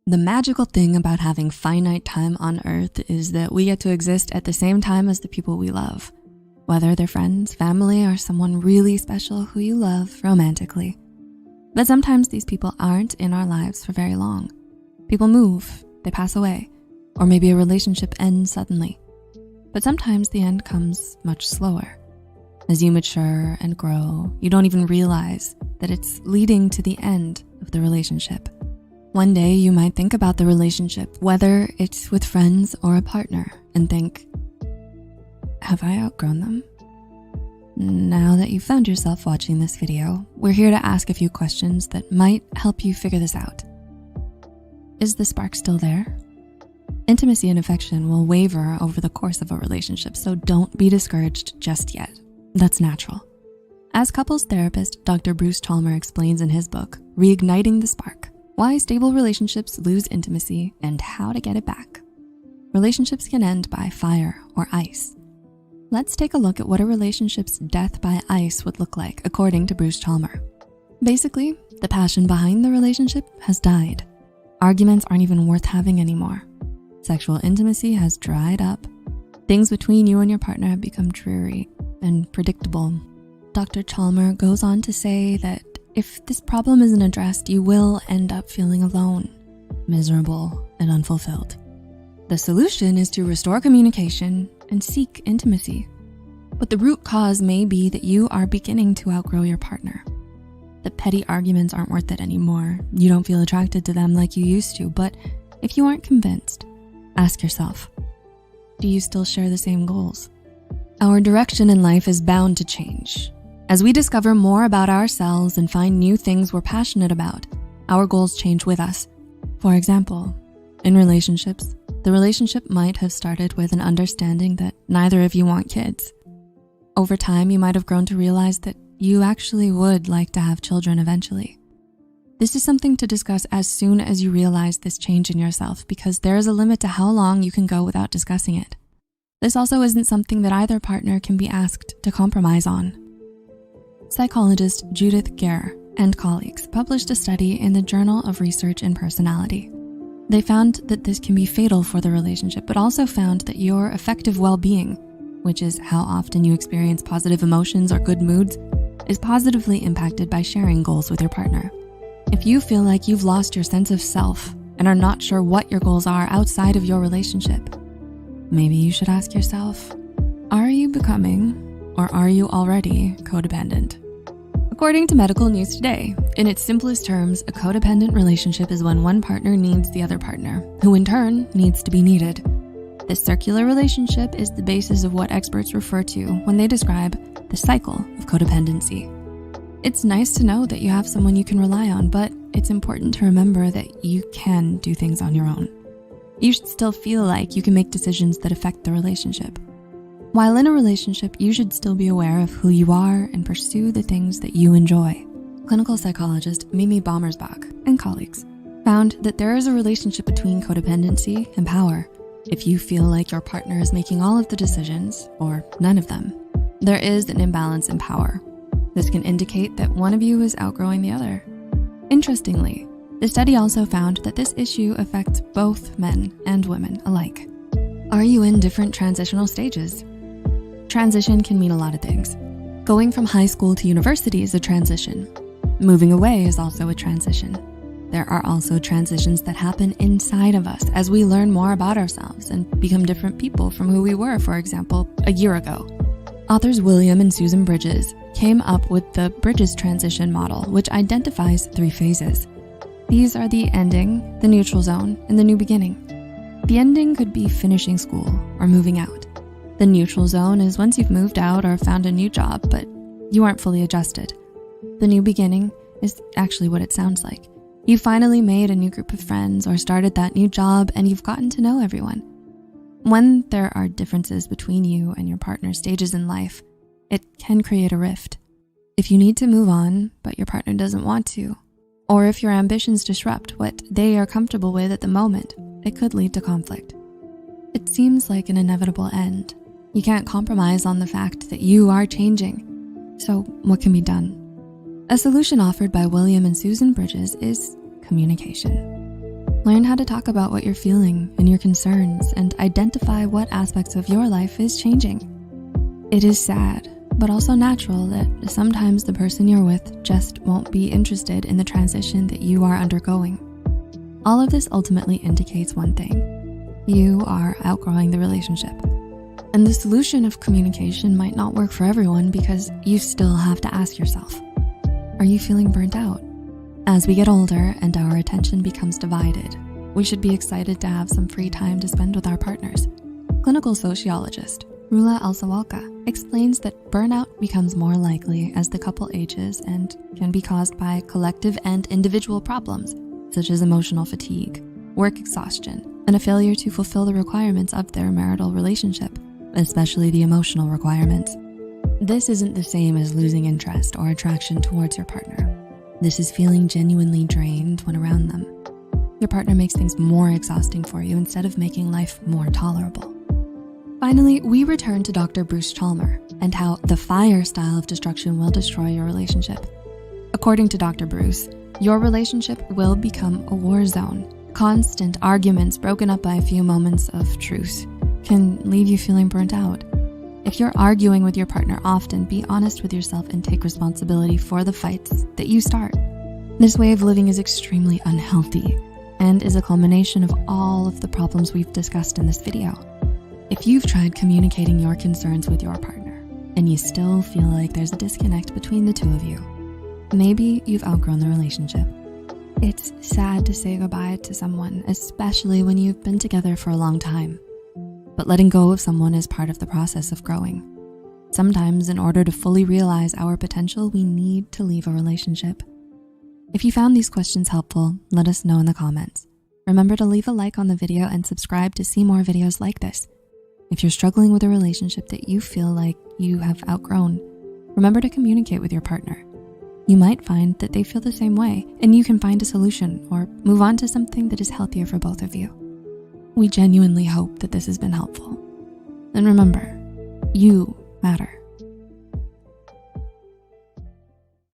The magical thing about having finite time on Earth is that we get to exist at the same time as the people we love, whether they're friends, family, or someone really special who you love romantically. But sometimes these people aren't in our lives for very long. People move, they pass away, or maybe a relationship ends suddenly. But sometimes the end comes much slower. As you mature and grow, you don't even realize that it's leading to the end of the relationship. One day you might think about the relationship, whether it's with friends or a partner, and think, have I outgrown them? Now that you've found yourself watching this video, we're here to ask a few questions that might help you figure this out. Is the spark still there? Intimacy and affection will waver over the course of a relationship, so don't be discouraged just yet. That's natural. As couples therapist, Dr. Bruce Chalmer explains in his book, Reigniting the Spark, why stable relationships lose intimacy and how to get it back. Relationships can end by fire or ice. Let's take a look at what a relationship's death by ice would look like according to Bruce Chalmer. Basically, the passion behind the relationship has died. Arguments aren't even worth having anymore. Sexual intimacy has dried up. Things between you and your partner have become dreary and predictable. Dr. Chalmer goes on to say that if this problem isn't addressed, you will end up feeling alone, miserable, and unfulfilled. The solution is to restore communication and seek intimacy. But the root cause may be that you are beginning to outgrow your partner. The petty arguments aren't worth it anymore. You don't feel attracted to them like you used to, but if you aren't convinced, ask yourself, do you still share the same goals? Our direction in life is bound to change. As we discover more about ourselves and find new things we're passionate about, our goals change with us. For example, in relationships, the relationship might have started with an understanding that neither of you want kids. Over time, you might have grown to realize that you actually would like to have children eventually. This is something to discuss as soon as you realize this change in yourself, because there is a limit to how long you can go without discussing it. This also isn't something that either partner can be asked to compromise on. Psychologist Judith Gare and colleagues published a study in the Journal of Research in Personality. They found that this can be fatal for the relationship, but also found that your affective well-being, which is how often you experience positive emotions or good moods, is positively impacted by sharing goals with your partner. If you feel like you've lost your sense of self and are not sure what your goals are outside of your relationship, maybe you should ask yourself, are you becoming or are you already codependent? According to Medical News Today, in its simplest terms, a codependent relationship is when one partner needs the other partner, who in turn needs to be needed. This circular relationship is the basis of what experts refer to when they describe the cycle of codependency. It's nice to know that you have someone you can rely on, but it's important to remember that you can do things on your own. You should still feel like you can make decisions that affect the relationship. While in a relationship, you should still be aware of who you are and pursue the things that you enjoy. Clinical psychologist Mimi Bommersbach and colleagues found that there is a relationship between codependency and power. If you feel like your partner is making all of the decisions, or none of them, there is an imbalance in power. This can indicate that one of you is outgrowing the other. Interestingly, the study also found that this issue affects both men and women alike. Are you in different transitional stages? Transition can mean a lot of things. Going from high school to university is a transition. Moving away is also a transition. There are also transitions that happen inside of us as we learn more about ourselves and become different people from who we were, for example, a year ago. Authors William and Susan Bridges came up with the Bridges transition model, which identifies 3 phases. These are the ending, the neutral zone, and the new beginning. The ending could be finishing school or moving out. The neutral zone is once you've moved out or found a new job, but you aren't fully adjusted. The new beginning is actually what it sounds like. You finally made a new group of friends or started that new job and you've gotten to know everyone. When there are differences between you and your partner's stages in life, it can create a rift. If you need to move on, but your partner doesn't want to, or if your ambitions disrupt what they are comfortable with at the moment, it could lead to conflict. It seems like an inevitable end. You can't compromise on the fact that you are changing. So what can be done? A solution offered by William and Susan Bridges is communication. Learn how to talk about what you're feeling and your concerns and identify what aspects of your life is changing. It is sad, but also natural that sometimes the person you're with just won't be interested in the transition that you are undergoing. All of this ultimately indicates one thing: you are outgrowing the relationship. And the solution of communication might not work for everyone because you still have to ask yourself, are you feeling burnt out? As we get older and our attention becomes divided, we should be excited to have some free time to spend with our partners. Clinical sociologist Rula Alsawalka explains that burnout becomes more likely as the couple ages and can be caused by collective and individual problems, such as emotional fatigue, work exhaustion, and a failure to fulfill the requirements of their marital relationship, especially the emotional requirements. This isn't the same as losing interest or attraction towards your partner. This is feeling genuinely drained when around them. Your partner makes things more exhausting for you instead of making life more tolerable. Finally, we return to Dr. Bruce Chalmer and how the fire style of destruction will destroy your relationship. According to Dr. Bruce, your relationship will become a war zone. Constant arguments broken up by a few moments of truce can leave you feeling burnt out. If you're arguing with your partner often, be honest with yourself and take responsibility for the fights that you start. This way of living is extremely unhealthy and is a culmination of all of the problems we've discussed in this video. If you've tried communicating your concerns with your partner and you still feel like there's a disconnect between the two of you, maybe you've outgrown the relationship. It's sad to say goodbye to someone, especially when you've been together for a long time. But letting go of someone is part of the process of growing. Sometimes, in order to fully realize our potential, we need to leave a relationship. If you found these questions helpful, let us know in the comments. Remember to leave a like on the video and subscribe to see more videos like this. If you're struggling with a relationship that you feel like you have outgrown, remember to communicate with your partner. You might find that they feel the same way and you can find a solution or move on to something that is healthier for both of you. We genuinely hope that this has been helpful. And remember, you matter.